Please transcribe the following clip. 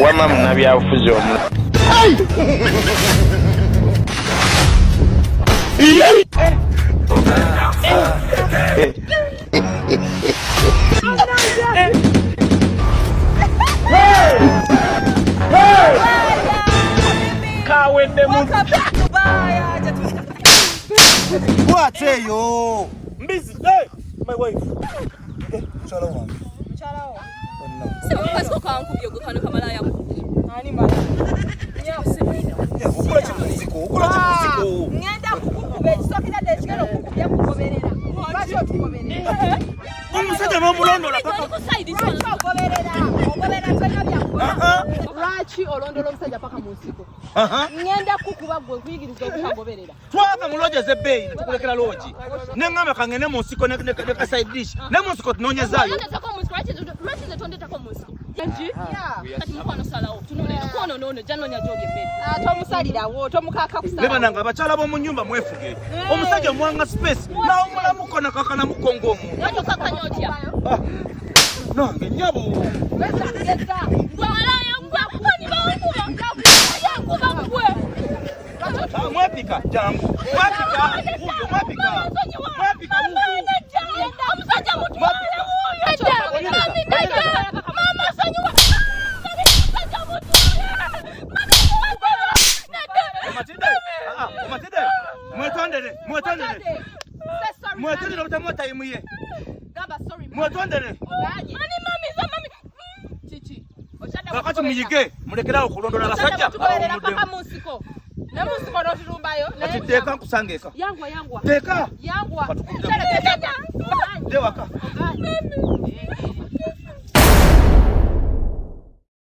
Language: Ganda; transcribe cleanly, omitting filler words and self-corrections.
wama munabyabufuzi omulala. What say yo? Busy. Hey, my wife. Chala wangu. Chala wangu. Sema pasiko kwa nkubyo gukano kamala ya nkubyo. Ani mala. Ya usipenda. Ukula chipusiko. Ngenda kukube sokira dechero kukubya kugoberera. Basho tugoberera. Omusajja n'omulondola paka kusaidia sana. Ogoberera twena bya. Lwaki olondola omusajja paka musiko. Ngenda kukuba gwe kuyigiriza okugoberera. Twava mulojeze ebbeeyi ne tukulekera loogi. Ne ngamba kangene mu nsiko ne ka side dish. Ne mu nsiko tunoonyezaayo. Anji? Ya. Kati mkwano salawo. Tunone kono nono janonya joge mmere. Tomusalirawo, tomukaka kusalawo. Leba nanga abakyala b'omu nnyumba mwefuge. Omusajja mwanga space. Nawo mulamuko nakakana mukongo omuntu. Nyo kakanya otya. Nange nyabo. Besa. Gwalaya ngwa kwani bawo kuba ngwe. Mwapika jangu. Mwapika. Huyo mwapika. Mwapika huyo. Omusajja mutu. Mwetondere utamota imuye. Gamba sorry. Mwetondere. Mami chichi. Wakati muyige mulekerawo kulondola abasajja. Tukolerera paka musiko. Ne musiko no tulumbayo. Ati teka nkusangeka. Yangwa. Teka. Yangwa. Dewa ka.